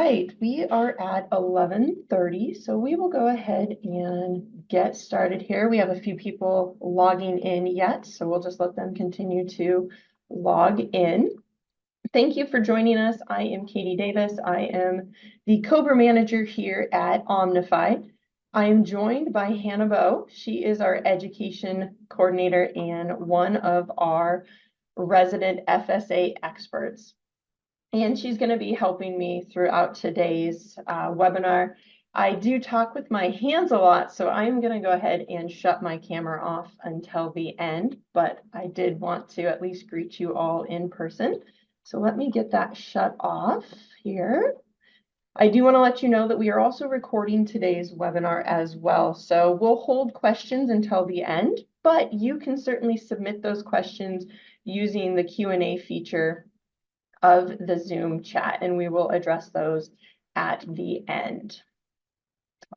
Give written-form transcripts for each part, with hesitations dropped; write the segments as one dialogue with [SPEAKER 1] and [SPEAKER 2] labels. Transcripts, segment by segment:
[SPEAKER 1] right, we are at 11:30, so we will go ahead and get started here. We have a few people logging in yet, so we'll just let them continue to log in. Thank you for joining us. I am Katie Davis. I am the COBRA manager here at Omnify. I am joined by Hannah Bowe. She is our education coordinator and one of our resident FSA experts. And she's going to be helping me throughout today's webinar. I do talk with my hands a lot, so I'm going to go ahead and shut my camera off until the end, but I did want to at least greet you all in person. So let me get that shut off here. I do want to let you know that we are also recording today's webinar as well. So we'll hold questions until the end, but you can certainly submit those questions using the Q&A feature of the Zoom chat, and we will address those at the end.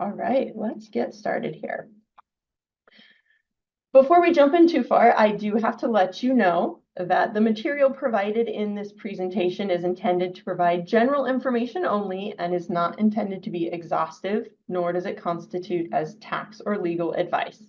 [SPEAKER 1] All right, let's get started here. Before we jump in too far, I do have to let you know that the material provided in this presentation is intended to provide general information only and is not intended to be exhaustive, nor does it constitute as tax or legal advice.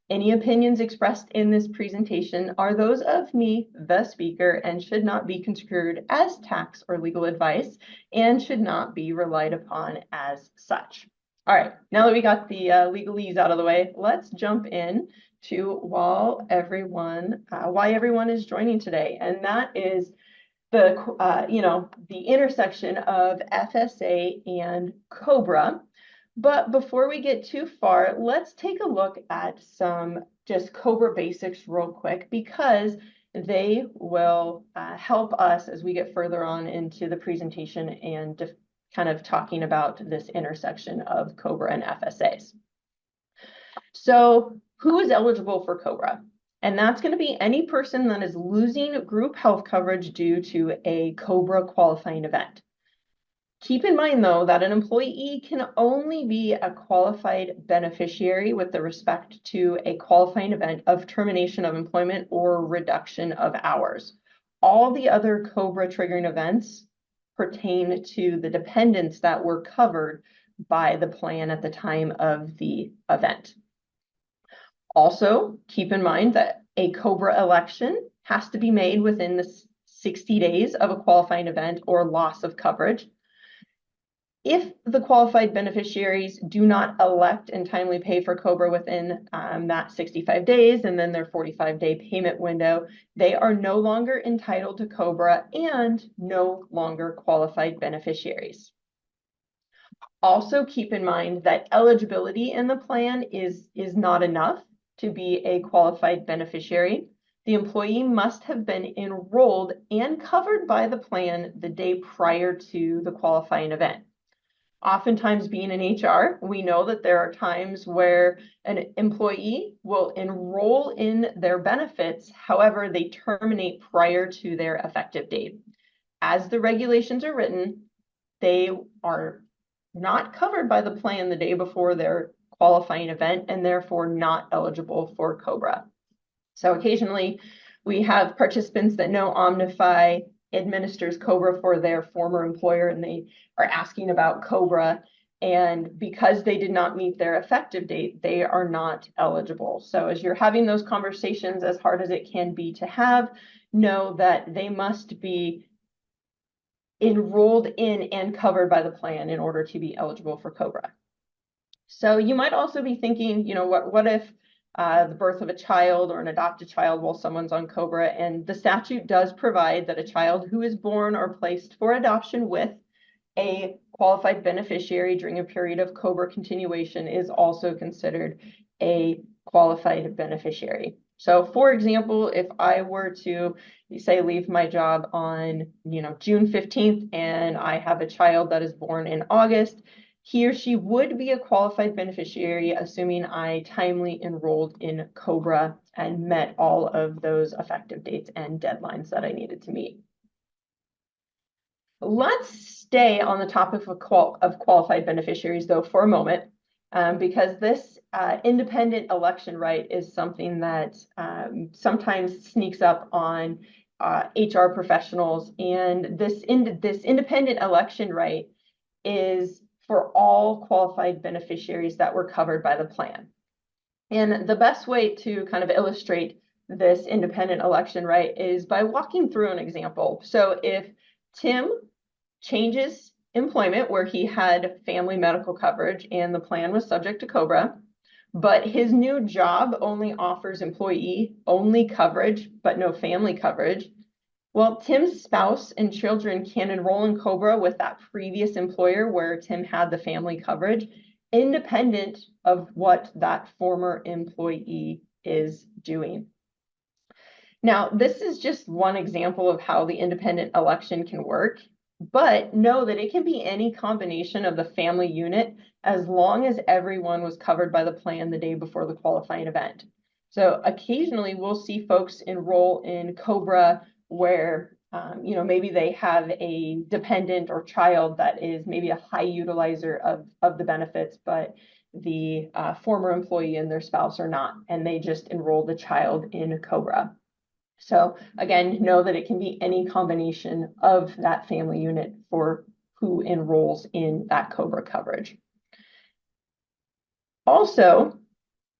[SPEAKER 1] Any opinions expressed in this presentation are those of me, the speaker, and should not be construed as tax or legal advice and should not be relied upon as such. All right, now that we got the legalese out of the way, let's jump in to why everyone is joining today, and that is the the intersection of FSA and COBRA. But before we get too far, let's take a look at some just COBRA basics real quick, because they will help us as we get further on into the presentation and kind of talking about this intersection of COBRA and FSAs. So who is eligible for COBRA? And that's going to be any person that is losing group health coverage due to a COBRA qualifying event. Keep in mind, though, that an employee can only be a qualified beneficiary with respect to a qualifying event of termination of employment or reduction of hours. All the other COBRA triggering events pertain to the dependents that were covered by the plan at the time of the event. Also, keep in mind that a COBRA election has to be made within the 60 days of a qualifying event or loss of coverage. If the qualified beneficiaries do not elect and timely pay for COBRA within that 65 days and then their 45-day payment window, they are no longer entitled to COBRA and no longer qualified beneficiaries. Also, keep in mind that eligibility in the plan is not enough to be a qualified beneficiary. The employee must have been enrolled and covered by the plan the day prior to the qualifying event. Oftentimes, being in HR, we know that there are times where an employee will enroll in their benefits, however, they terminate prior to their effective date. As the regulations are written, they are not covered by the plan the day before their qualifying event and therefore not eligible for COBRA. So occasionally, we have participants that know Omnify administers COBRA for their former employer, and they are asking about COBRA, and because they did not meet their effective date, they are not eligible. So as you're having those conversations, as hard as it can be to have, know that they must be enrolled in and covered by the plan in order to be eligible for COBRA. So you might also be thinking, what if the birth of a child or an adopted child while someone's on COBRA, and the statute does provide that a child who is born or placed for adoption with a qualified beneficiary during a period of COBRA continuation is also considered a qualified beneficiary. So for example, if I were to say leave my job on June 15th and I have a child that is born in August, he or she would be a qualified beneficiary, assuming I timely enrolled in COBRA and met all of those effective dates and deadlines that I needed to meet. Let's stay on the topic of qualified beneficiaries, though, for a moment, because this independent election right is something that sometimes sneaks up on HR professionals, and this independent election right is for all qualified beneficiaries that were covered by the plan. And the best way to kind of illustrate this independent election right is by walking through an example. So if Tim changes employment where he had family medical coverage and the plan was subject to COBRA, but his new job only offers employee only coverage, but no family coverage, well, Tim's spouse and children can enroll in COBRA with that previous employer where Tim had the family coverage, independent of what that former employee is doing. Now, this is just one example of how the independent election can work, but know that it can be any combination of the family unit as long as everyone was covered by the plan the day before the qualifying event. So occasionally we'll see folks enroll in COBRA where maybe they have a dependent or child that is maybe a high utilizer of the benefits, but the former employee and their spouse are not, and they just enroll the child in COBRA. So again, know that it can be any combination of that family unit for who enrolls in that COBRA coverage. Also,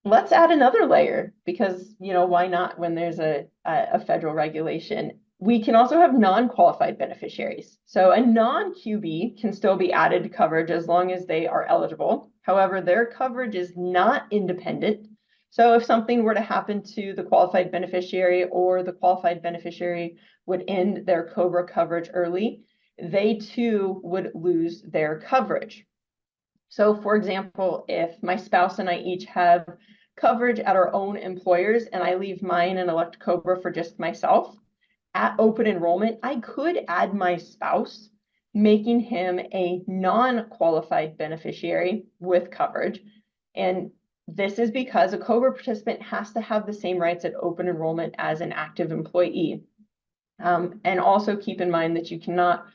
[SPEAKER 1] let's add another layer because, why not when there's a federal regulation? We can also have non-qualified beneficiaries. So a non-QB can still be added to coverage as long as they are eligible. However, their coverage is not independent. So if something were to happen to the qualified beneficiary or the qualified beneficiary would end their COBRA coverage early, they too would lose their coverage. So for example, if my spouse and I each have coverage at our own employers and I leave mine and elect COBRA for just myself, at open enrollment, I could add my spouse, making him a non-qualified beneficiary with coverage. And this is because a COBRA participant has to have the same rights at open enrollment as an active employee. And also keep in mind that you cannot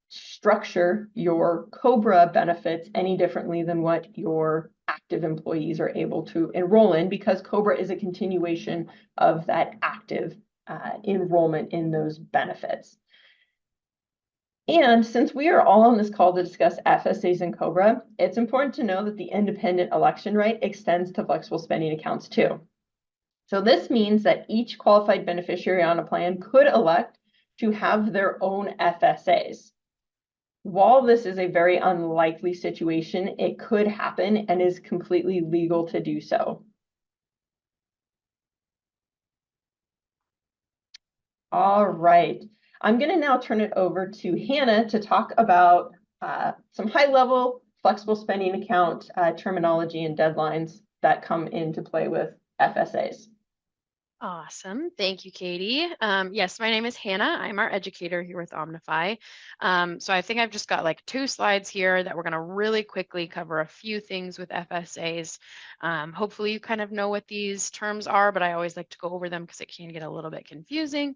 [SPEAKER 1] structure your COBRA benefits any differently than what your active employees are able to enroll in, because COBRA is a continuation of that active enrollment in those benefits. And since we are all on this call to discuss FSAs and COBRA, it's important to know that the independent election right extends to flexible spending accounts too. So this means that each qualified beneficiary on a plan could elect to have their own FSAs. While this is a very unlikely situation, it could happen and is completely legal to do so. All right, I'm going to now turn it over to Hannah to talk about some high-level flexible spending account terminology and deadlines that come into play with FSAs.
[SPEAKER 2] Awesome. Thank you, Katie. Yes, my name is Hannah. I'm our educator here with Omnify. So I think I've just got like 2 slides here that we're going to really quickly cover a few things with FSAs. Hopefully you kind of know what these terms are, but I always like to go over them because it can get a little bit confusing.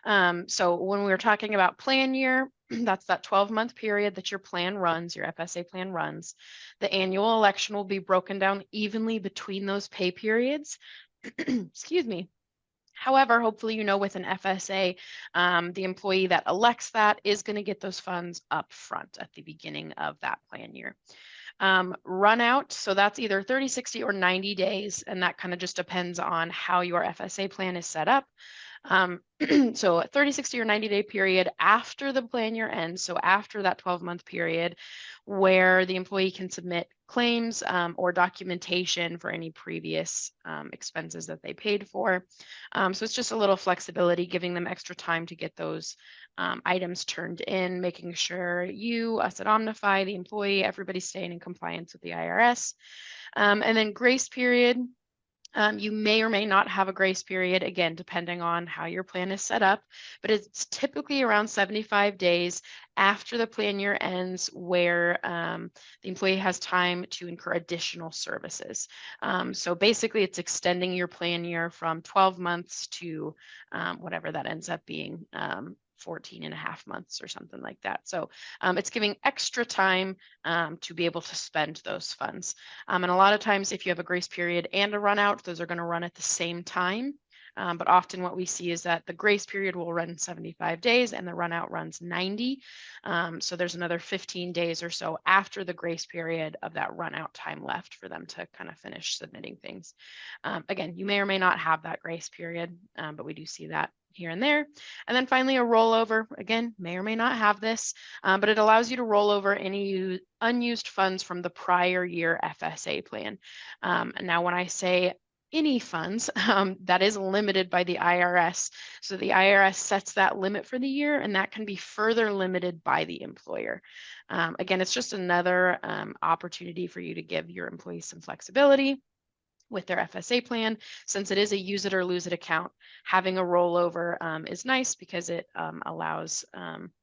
[SPEAKER 2] So when we were talking about plan year, that's that 12-month period that your plan runs, your FSA plan runs. The annual election will be broken down evenly between those pay periods. Excuse me. However, hopefully, with an FSA, the employee that elects that is going to get those funds up front at the beginning of that plan year. Run out, so that's either 30, 60, or 90 days, and that kind of just depends on how your FSA plan is set up. So a 30, 60, or 90-day period after the plan year ends, so after that 12-month period, where the employee can submit claims or documentation for any previous expenses that they paid for. So it's just a little flexibility, giving them extra time to get those items turned in, making sure us at Omnify, the employee, everybody's staying in compliance with the IRS. And then grace period. You may or may not have a grace period, again, depending on how your plan is set up, but it's typically around 75 days after the plan year ends where the employee has time to incur additional services. So basically, it's extending your plan year from 12 months to whatever that ends up being. 14 and a half months or something like that. So it's giving extra time to be able to spend those funds. And a lot of times if you have a grace period and a run out, those are going to run at the same time. But often what we see is that the grace period will run 75 days and the run out runs 90. So there's another 15 days or so after the grace period of that run out time left for them to kind of finish submitting things. Again, you may or may not have that grace period, but we do see that here and there. And then finally, a rollover, again, may or may not have this, but it allows you to roll over any unused funds from the prior year FSA plan. And now when I say any funds, that is limited by the IRS. So the IRS sets that limit for the year, and that can be further limited by the employer. Again, it's just another opportunity for you to give your employees some flexibility with their FSA plan. Since it is a use it or lose it account, having a rollover is nice because it allows,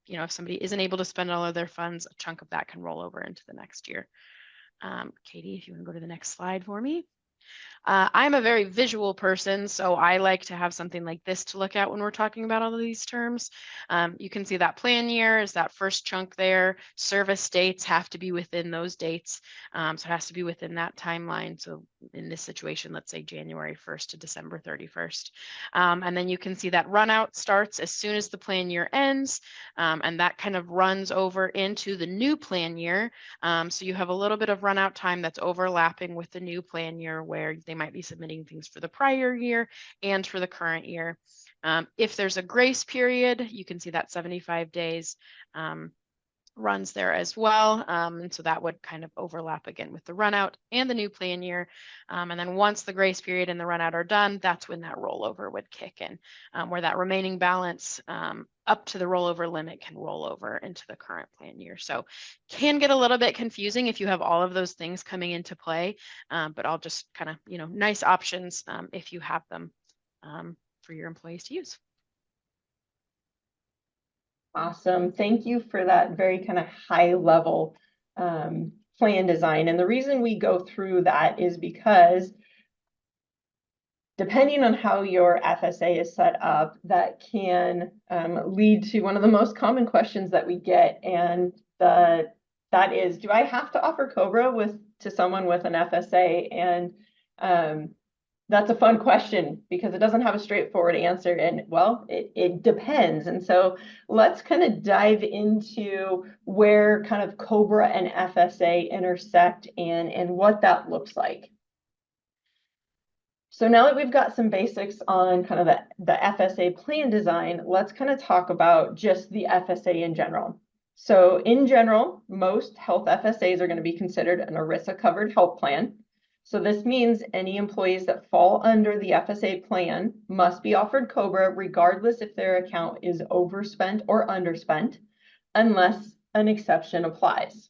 [SPEAKER 2] if somebody isn't able to spend all of their funds, a chunk of that can roll over into the next year. Katie, if you want to go to the next slide for me. I'm a very visual person, so I like to have something like this to look at when we're talking about all of these terms. You can see that plan year is that first chunk there. Service dates have to be within those dates. So it has to be within that timeline. So in this situation, let's say January 1st to December 31st. And then you can see that run out starts as soon as the plan year ends. And that kind of runs over into the new plan year. So you have a little bit of run out time that's overlapping with the new plan year where they might be submitting things for the prior year and for the current year. If there's a grace period, you can see that 75 days runs there as well. And so that would kind of overlap again with the run out and the new plan year. And then once the grace period and the run out are done, that's when that rollover would kick in, where that remaining balance up to the rollover limit can roll over into the current plan year. So can get a little bit confusing if you have all of those things coming into play, but I'll just kind of, nice options if you have them for your employees to use.
[SPEAKER 1] Awesome. Thank you for that very kind of high level plan design. And the reason we go through that is because depending on how your FSA is set up, that can lead to one of the most common questions that we get. And that is, do I have to offer COBRA to someone with an FSA? And that's a fun question because it doesn't have a straightforward answer. And well, it depends. And so let's kind of dive into where kind of COBRA and FSA intersect and what that looks like. So now that we've got some basics on kind of the FSA plan design, let's kind of talk about just the FSA in general. So in general, most health FSAs are going to be considered an ERISA covered health plan. So this means any employees that fall under the FSA plan must be offered COBRA regardless if their account is overspent or underspent, unless an exception applies.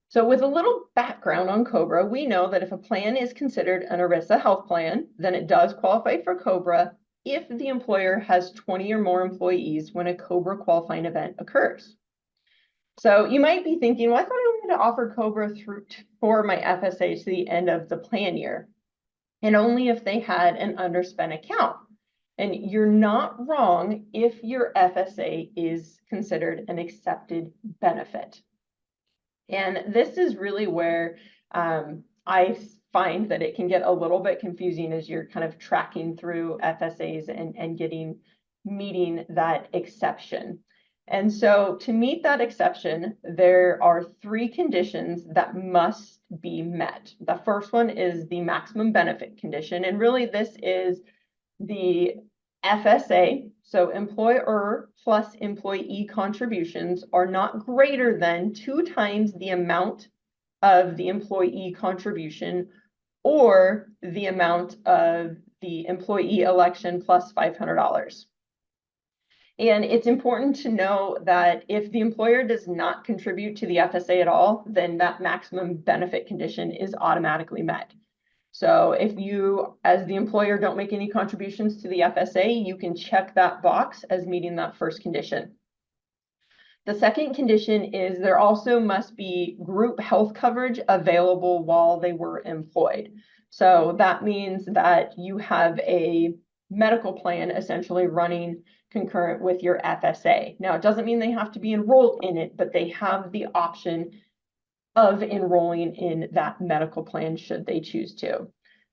[SPEAKER 1] So with a little background on COBRA, we know that if a plan is considered an ERISA health plan, then it does qualify for COBRA if the employer has 20 or more employees when a COBRA qualifying event occurs. So you might be thinking, well, I thought I wanted to offer COBRA for my FSA to the end of the plan year, and only if they had an underspent account. And you're not wrong if your FSA is considered an accepted benefit. And this is really where I find that it can get a little bit confusing as you're kind of tracking through FSAs and meeting that exception. And so to meet that exception, there are 3 conditions that must be met. The first one is the maximum benefit condition. And really this is the FSA, so employer plus employee contributions are not greater than 2 times the amount of the employee contribution or the amount of the employee election plus $500. And it's important to know that if the employer does not contribute to the FSA at all, then that maximum benefit condition is automatically met. So if you, as the employer, don't make any contributions to the FSA, you can check that box as meeting that first condition. The second condition is there also must be group health coverage available while they were employed. So that means that you have a medical plan essentially running concurrent with your FSA. Now, it doesn't mean they have to be enrolled in it, but they have the option of enrolling in that medical plan should they choose to.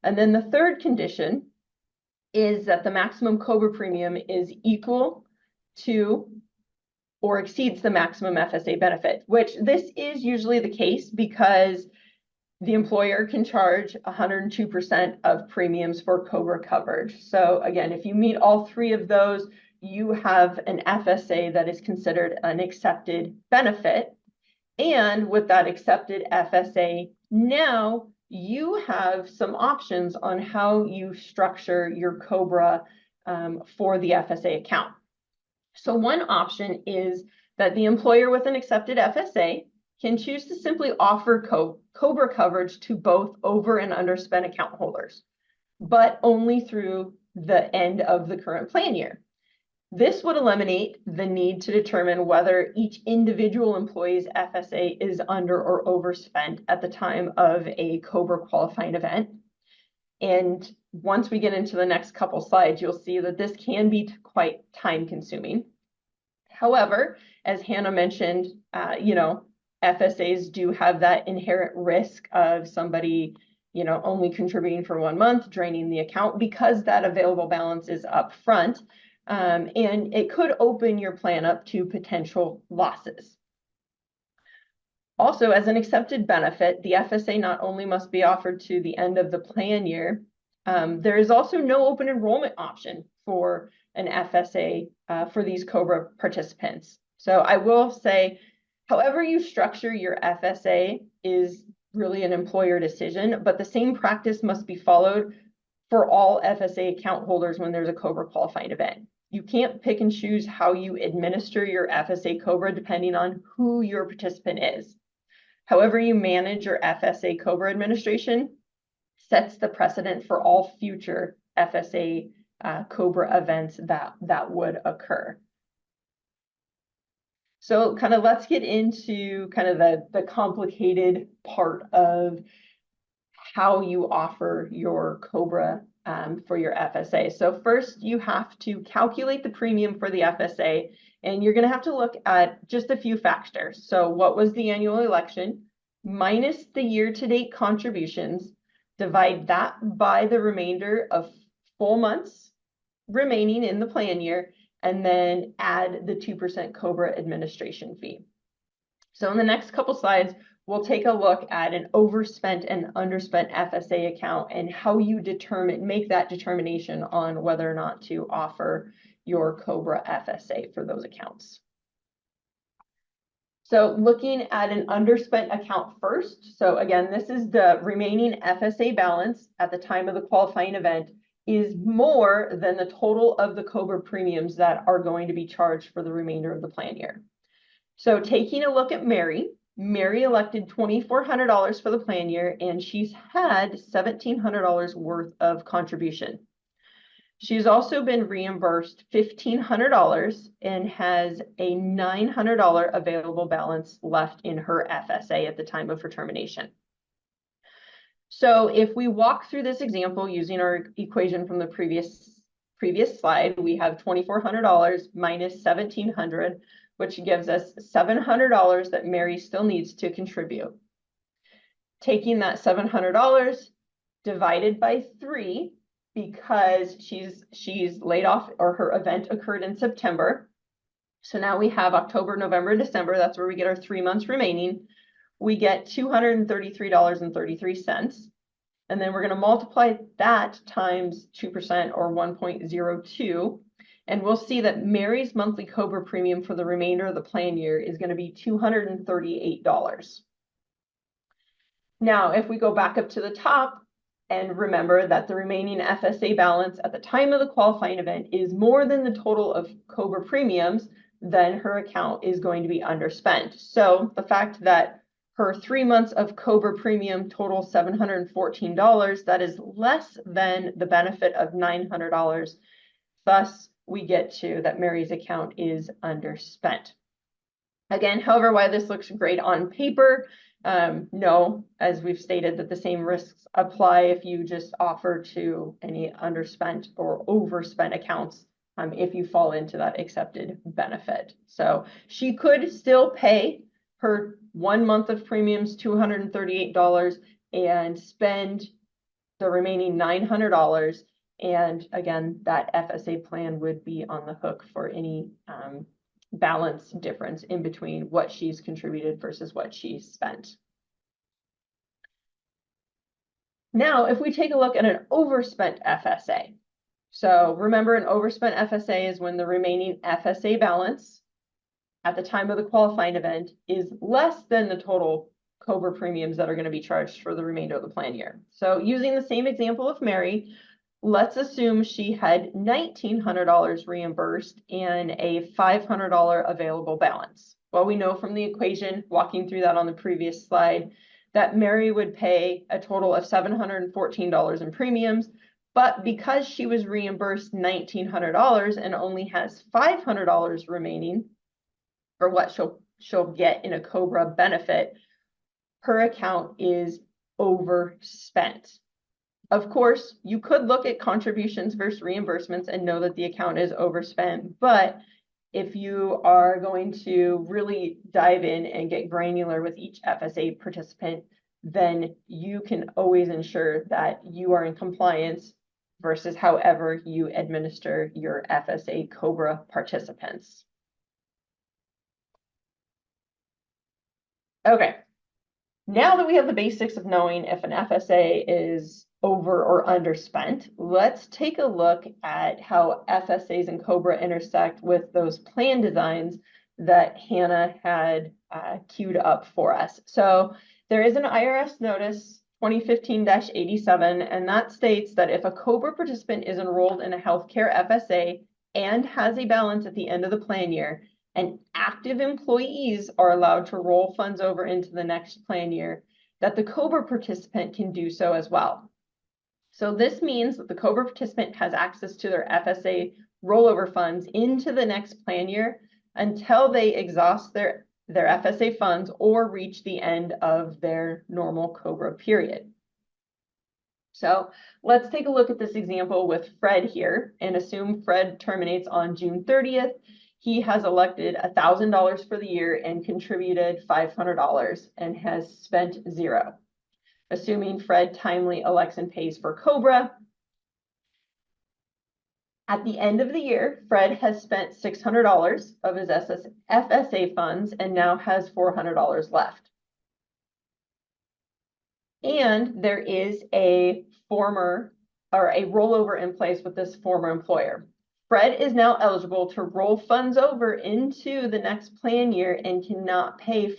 [SPEAKER 1] And then the third condition is that the maximum COBRA premium is equal to or exceeds the maximum FSA benefit, which this is usually the case because the employer can charge 102% of premiums for COBRA coverage. So again, if you meet all three of those, you have an FSA that is considered an accepted benefit. And with that accepted FSA, now you have some options on how you structure your COBRA for the FSA account. So one option is that the employer with an accepted FSA can choose to simply offer COBRA coverage to both over and underspent account holders, but only through the end of the current plan year. This would eliminate the need to determine whether each individual employee's FSA is under or overspent at the time of a COBRA qualifying event. And once we get into the next couple slides, you'll see that this can be quite time consuming. However, as Hannah mentioned, FSAs do have that inherent risk of somebody, only contributing for 1 month, draining the account because that available balance is up front. And it could open your plan up to potential losses. Also, as an accepted benefit, the FSA not only must be offered to the end of the plan year, there is also no open enrollment option for an FSA for these COBRA participants. So I will say, however you structure your FSA is really an employer decision, but the same practice must be followed for all FSA account holders when there's a COBRA qualifying event. You can't pick and choose how you administer your FSA COBRA depending on who your participant is. However you manage your FSA COBRA administration sets the precedent for all future FSA COBRA events that would occur. So kind of let's get into kind of the complicated part of how you offer your COBRA for your FSA. So first you have to calculate the premium for the FSA, and you're going to have to look at just a few factors. So what was the annual election minus the year-to-date contributions, divide that by the remainder of full months remaining in the plan year, and then add the 2% COBRA administration fee. So in the next couple slides, we'll take a look at an overspent and underspent FSA account and how you make that determination on whether or not to offer your COBRA FSA for those accounts. So looking at an underspent account first. So again, this is the remaining FSA balance at the time of the qualifying event is more than the total of the COBRA premiums that are going to be charged for the remainder of the plan year. So taking a look at Mary elected $2,400 for the plan year, and she's had $1,700 worth of contribution. She's also been reimbursed $1,500 and has a $900 available balance left in her FSA at the time of her termination. So if we walk through this example using our equation from the previous slide, we have $2,400 minus $1,700, which gives us $700 that Mary still needs to contribute. Taking that $700 divided by 3, because she's laid off or her event occurred in September. So now we have October, November, December. That's where we get our 3 months remaining. We get $233.33. And then we're going to multiply that times 2% or 1.02. And we'll see that Mary's monthly COBRA premium for the remainder of the plan year is going to be $238. Now, if we go back up to the top and remember that the remaining FSA balance at the time of the qualifying event is more than the total of COBRA premiums, then her account is going to be underspent. So the fact that her 3 months of COBRA premium total $714, that is less than the benefit of $900. Thus, we get to that Mary's account is underspent. Again, however, why this looks great on paper, no, as we've stated, that the same risks apply if you just offer to any underspent or overspent accounts if you fall into that accepted benefit. So she could still pay her 1 month of premiums, $238, and spend the remaining $900 And again, that FSA plan would be on the hook for any balance difference in between what she's contributed versus what she's spent. Now, if we take a look at an overspent FSA. So remember, an overspent FSA is when the remaining FSA balance at the time of the qualifying event is less than the total COBRA premiums that are going to be charged for the remainder of the plan year. So using the same example of Mary, let's assume she had $1,900 reimbursed and a $500 available balance. Well, we know from the equation, walking through that on the previous slide, that Mary would pay a total of $714 in premiums, but because she was reimbursed $1,900 and only has $500 remaining for what she'll get in a COBRA benefit, her account is overspent. Of course, you could look at contributions versus reimbursements and know that the account is overspent, but if you are going to really dive in and get granular with each FSA participant, then you can always ensure that you are in compliance versus however you administer your FSA COBRA participants. Okay, now that we have the basics of knowing if an FSA is over or underspent, let's take a look at how FSAs and COBRA intersect with those plan designs that Hannah had queued up for us. So there is an IRS notice 2015-87, and that states that if a COBRA participant is enrolled in a healthcare FSA and has a balance at the end of the plan year, and active employees are allowed to roll funds over into the next plan year, that the COBRA participant can do so as well. So this means that the COBRA participant has access to their FSA rollover funds into the next plan year until they exhaust their FSA funds or reach the end of their normal COBRA period. So let's take a look at this example with Fred here and assume Fred terminates on June 30th. He has elected $1,000 for the year and contributed $500 and has spent $0. Assuming Fred timely elects and pays for COBRA. At the end of the year, Fred has spent $600 of his FSA funds and now has $400 left. And there is a rollover in place with this former employer. Fred is now eligible to roll funds over into the next plan year and would not pay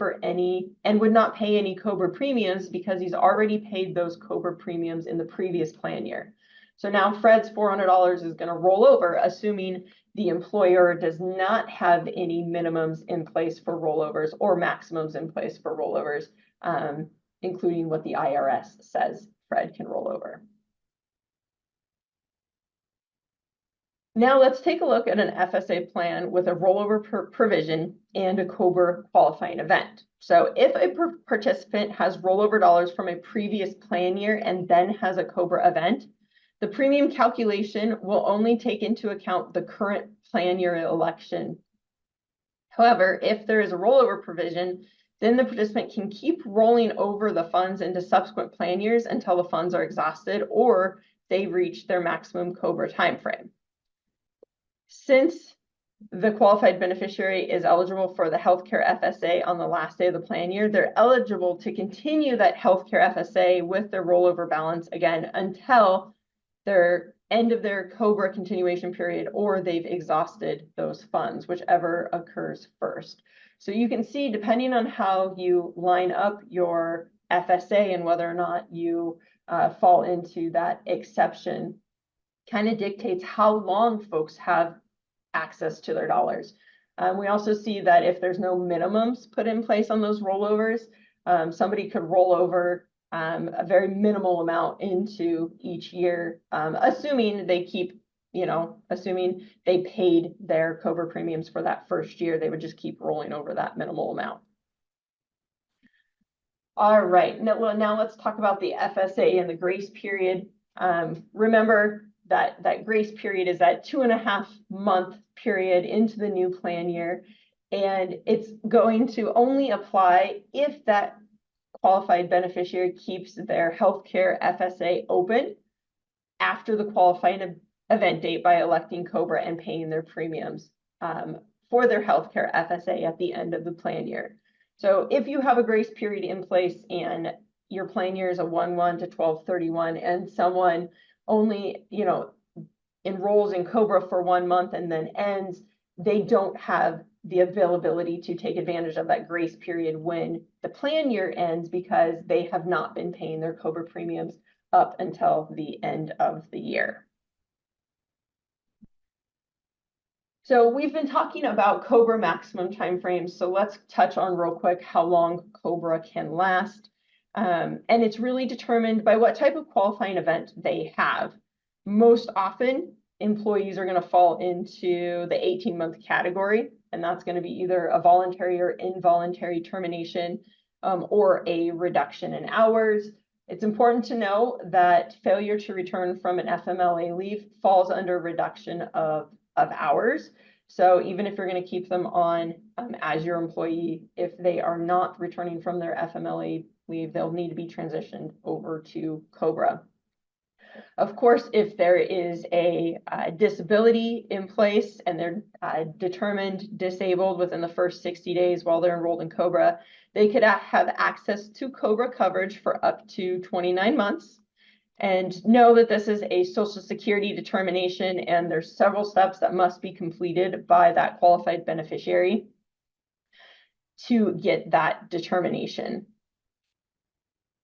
[SPEAKER 1] any COBRA premiums because he's already paid those COBRA premiums in the previous plan year. So now Fred's $400 is going to roll over, assuming the employer does not have any minimums in place for rollovers or maximums in place for rollovers, including what the IRS says Fred can roll over. Now let's take a look at an FSA plan with a rollover provision and a COBRA qualifying event. So if a participant has rollover dollars from a previous plan year and then has a COBRA event, the premium calculation will only take into account the current plan year election. However, if there is a rollover provision, then the participant can keep rolling over the funds into subsequent plan years until the funds are exhausted or they reach their maximum COBRA timeframe. Since the qualified beneficiary is eligible for the healthcare FSA on the last day of the plan year, they're eligible to continue that healthcare FSA with their rollover balance again until their end of their COBRA continuation period or they've exhausted those funds, whichever occurs first. So you can see, depending on how you line up your FSA and whether or not you fall into that exception, kind of dictates how long folks have access to their dollars. We also see that if there's no minimums put in place on those rollovers, somebody could roll over a very minimal amount into each year, assuming they keep, assuming they paid their COBRA premiums for that first year, they would just keep rolling over that minimal amount. All right, now let's talk about the FSA and the grace period. Remember that grace period is that 2.5-month period into the new plan year, and it's going to only apply if that qualified beneficiary keeps their healthcare FSA open after the qualifying event date by electing COBRA and paying their premiums for their healthcare FSA at the end of the plan year. So if you have a grace period in place and your plan year is a 1/1 to 12/31 and someone only, enrolls in COBRA for 1 month and then ends, they don't have the availability to take advantage of that grace period when the plan year ends because they have not been paying their COBRA premiums up until the end of the year. So we've been talking about COBRA maximum timeframes, so let's touch on real quick how long COBRA can last. And it's really determined by what type of qualifying event they have. Most often, employees are going to fall into the 18-month category, and that's going to be either a voluntary or involuntary termination or a reduction in hours. It's important to know that failure to return from an FMLA leave falls under reduction of hours. So even if you're going to keep them on as your employee, if they are not returning from their FMLA leave, they'll need to be transitioned over to COBRA. Of course, if there is a disability in place and they're determined disabled within the first 60 days while they're enrolled in COBRA, they could have access to COBRA coverage for up to 29 months. And know that this is a Social Security determination and there's several steps that must be completed by that qualified beneficiary to get that determination.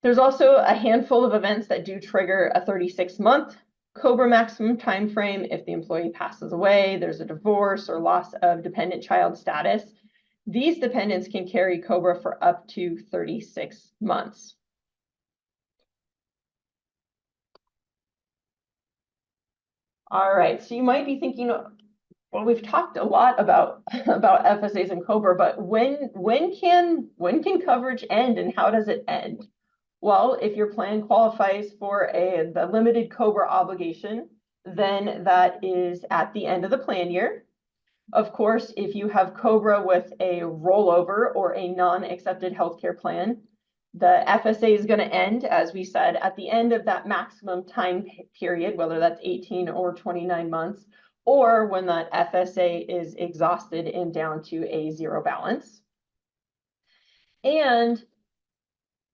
[SPEAKER 1] There's also a handful of events that do trigger a 36-month COBRA maximum time frame. If the employee passes away, there's a divorce or loss of dependent child status. These dependents can carry COBRA for up to 36 months. All right, so you might be thinking, well, we've talked a lot about FSAs and COBRA, but when can coverage end and how does it end? Well, if your plan qualifies for the limited COBRA obligation, then that is at the end of the plan year. Of course, if you have COBRA with a rollover or a non-accepted healthcare plan, the FSA is going to end, as we said, at the end of that maximum time period, whether that's 18 or 29 months, or when that FSA is exhausted and down to a zero balance. And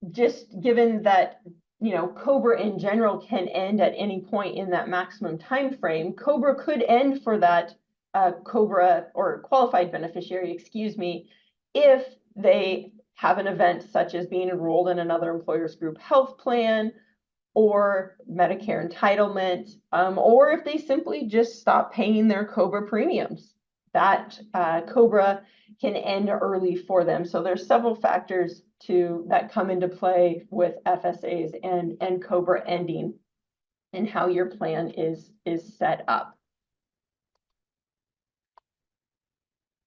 [SPEAKER 1] just given that, COBRA in general can end at any point in that maximum time frame, COBRA could end for that COBRA or qualified beneficiary, if they have an event such as being enrolled in another employer's group health plan or Medicare entitlement, or if they simply just stop paying their COBRA premiums. That COBRA can end early for them. So there's several factors that come into play with FSAs and COBRA ending and how your plan is set up.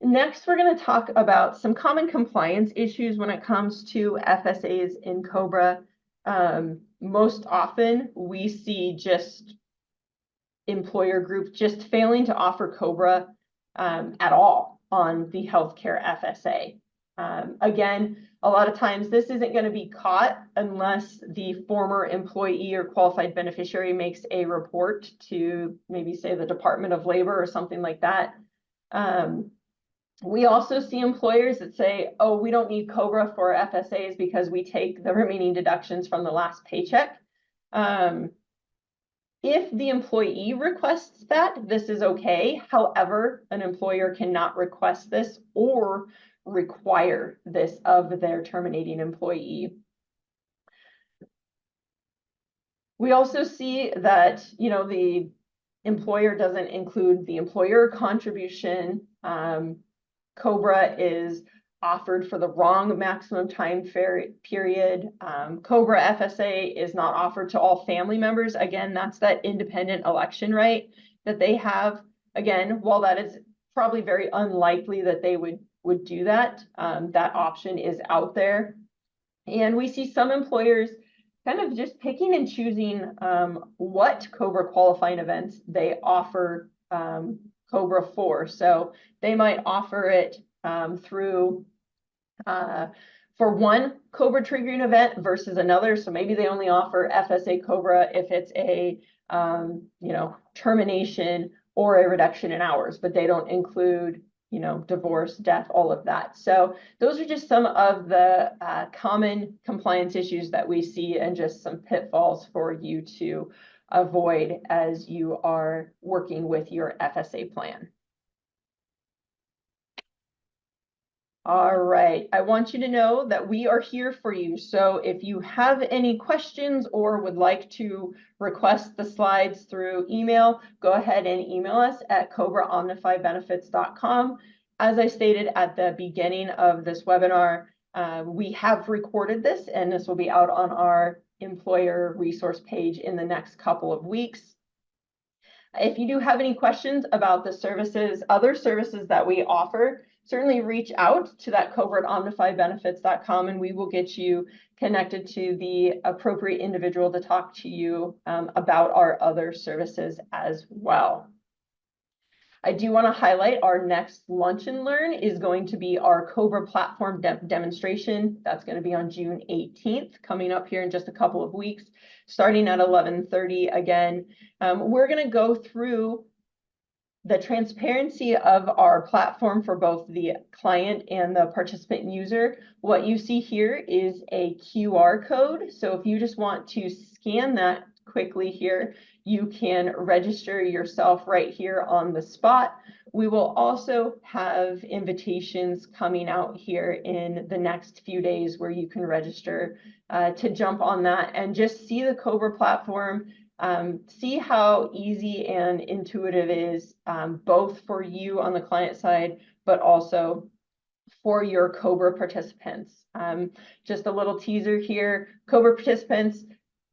[SPEAKER 1] Next, we're going to talk about some common compliance issues when it comes to FSAs and COBRA. Most often, we see just employer groups just failing to offer COBRA at all on the healthcare FSA. Again, a lot of times this isn't going to be caught unless the former employee or qualified beneficiary makes a report to maybe say the Department of Labor or something like that. We also see employers that say, oh, we don't need COBRA for FSAs because we take the remaining deductions from the last paycheck. If the employee requests that, this is okay. However, an employer cannot request this or require this of their terminating employee. We also see that, the employer doesn't include the employer contribution. COBRA is offered for the wrong maximum time period. COBRA FSA is not offered to all family members. Again, that's that independent election right that they have. Again, while that is probably very unlikely that they would do that, that option is out there. And we see some employers kind of just picking and choosing what COBRA qualifying events they offer COBRA for. So they might offer it through for one COBRA triggering event versus another. So maybe they only offer FSA COBRA if it's a termination or a reduction in hours, but they don't include, divorce, death, all of that. So those are just some of the common compliance issues that we see and just some pitfalls for you to avoid as you are working with your FSA plan. All right, I want you to know that we are here for you. So if you have any questions or would like to request the slides through email, go ahead and email us at cobraomnifybenefits.com. As I stated at the beginning of this webinar, we have recorded this and this will be out on our employer resource page in the next couple of weeks. If you do have any questions about the services, other services that we offer, certainly reach out to that COBRA at omnifybenefits.com and we will get you connected to the appropriate individual to talk to you about our other services as well. I do want to highlight our next Lunch and Learn is going to be our COBRA platform demonstration. That's going to be on June 18th, coming up here in just a couple of weeks, starting at 11:30 again. We're going to go through the transparency of our platform for both the client and the participant user. What you see here is a QR code. So if you just want to scan that quickly here, you can register yourself right here on the spot. We will also have invitations coming out here in the next few days where you can register to jump on that and just see the COBRA platform. See how easy and intuitive it is, both for you on the client side, but also for your COBRA participants. Just a little teaser here, COBRA participants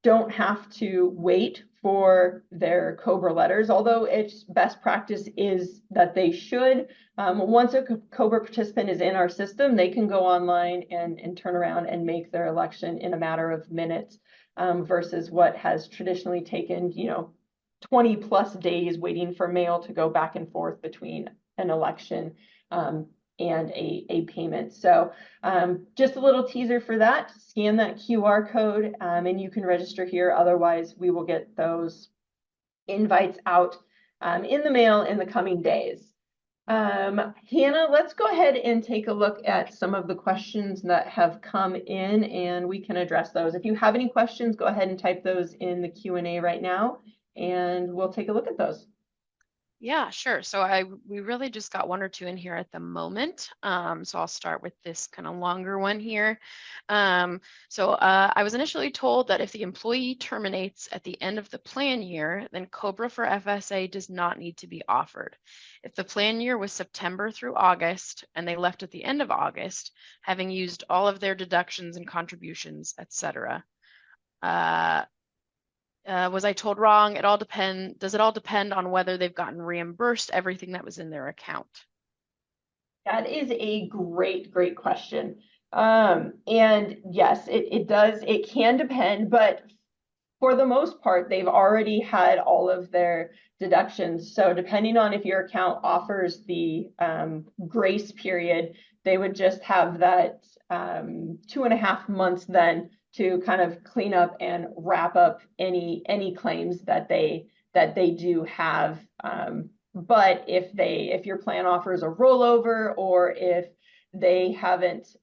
[SPEAKER 1] don't have to wait for their COBRA letters, although it's best practice is that they should. Once a COBRA participant is in our system, they can go online and turn around and make their election in a matter of minutes. Versus what has traditionally taken, 20 plus days waiting for mail to go back and forth between an election and a payment. So just a little teaser for that. Scan that QR code and you can register here. Otherwise, we will get those invites out in the mail in the coming days. Hannah, let's go ahead and take a look at some of the questions that have come in and we can address those. If you have any questions, go ahead and type those in the Q&A right now and we'll take a look at those.
[SPEAKER 2] Yeah, sure. So we really just got one or two in here at the moment. So I'll start with this kind of longer one here. I was initially told that if the employee terminates at the end of the plan year, then COBRA for FSA does not need to be offered. If the plan year was September through August and they left at the end of August, having used all of their deductions and contributions, etc. Was I told wrong? Does it all depend on whether they've gotten reimbursed everything that was in their account?
[SPEAKER 1] That is a great question. And yes, it does. It can depend, but for the most part, they've already had all of their deductions. So depending on if your account offers the grace period, they would just have that 2.5 months then to kind of clean up and wrap up any claims that they do have. But if your plan offers a rollover or if they haven't,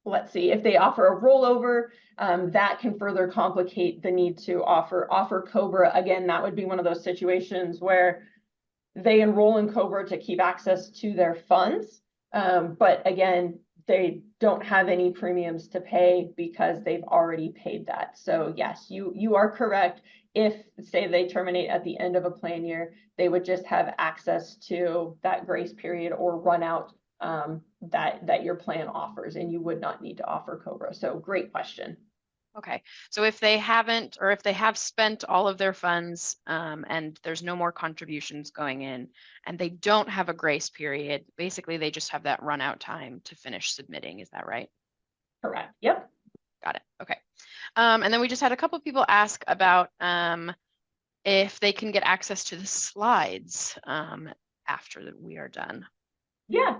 [SPEAKER 1] let's see, if they offer a rollover, that can further complicate the need to offer COBRA. Again, that would be one of those situations where they enroll in COBRA to keep access to their funds. But again, they don't have any premiums to pay because they've already paid that. So yes, you are correct. If, say, they terminate at the end of a plan year, they would just have access to that grace period or run out that your plan offers, and you would not need to offer COBRA. So great question.
[SPEAKER 2] Okay, so if they haven't, or if they have spent all of their funds and there's no more contributions going in and they don't have a grace period, basically they just have that run out time to finish submitting. Is that right?
[SPEAKER 1] Correct. Yep.
[SPEAKER 2] Got it. Okay. And then we just had a couple of people ask about if they can get access to the slides after that we are done.
[SPEAKER 1] Yeah,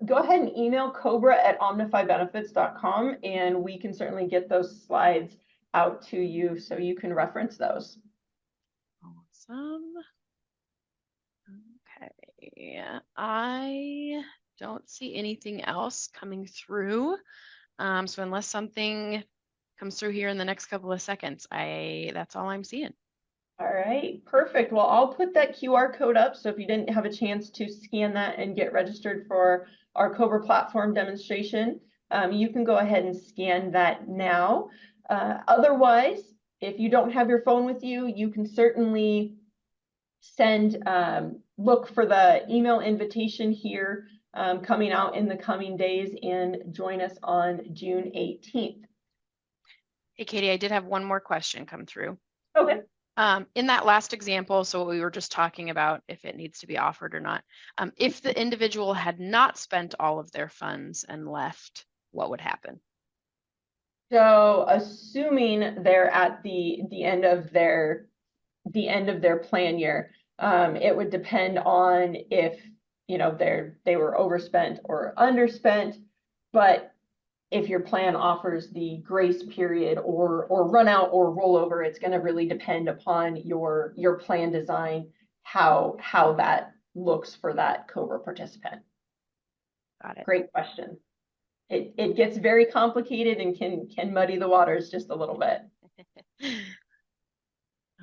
[SPEAKER 1] go ahead and email COBRA at omnifybenefits.com and we can certainly get those slides out to you so you can reference those.
[SPEAKER 2] Awesome. Okay, I don't see anything else coming through. So unless something comes through here in the next couple of seconds, that's all I'm seeing.
[SPEAKER 1] All right, perfect. Well, I'll put that QR code up. So if you didn't have a chance to scan that and get registered for our COBRA platform demonstration, you can go ahead and scan that now. Otherwise, if you don't have your phone with you, you can certainly look for the email invitation here coming out in the coming days and join us on June 18th.
[SPEAKER 2] Hey, Katie, I did have one more question come through.
[SPEAKER 1] Okay.
[SPEAKER 2] In that last example, so we were just talking about if it needs to be offered or not. If the individual had not spent all of their funds and left, what would happen?
[SPEAKER 1] So assuming they're at the end of their plan year, it would depend on if they were overspent or underspent. But if your plan offers the grace period or run out or rollover, it's going to really depend upon your plan design, how that looks for that COBRA participant.
[SPEAKER 2] Got it.
[SPEAKER 1] Great question. It gets very complicated and can muddy the waters just a little bit.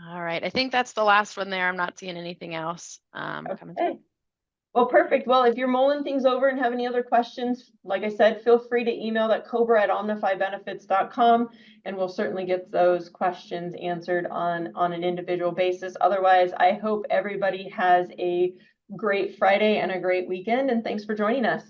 [SPEAKER 2] All right, I think that's the last one there. I'm not seeing anything else coming through.
[SPEAKER 1] Well, perfect. Well, if you're mulling things over and have any other questions, like I said, feel free to email that cobra@omnifybenefits.com, and we'll certainly get those questions answered on an individual basis. Otherwise, I hope everybody has a great Friday and a great weekend, and thanks for joining us.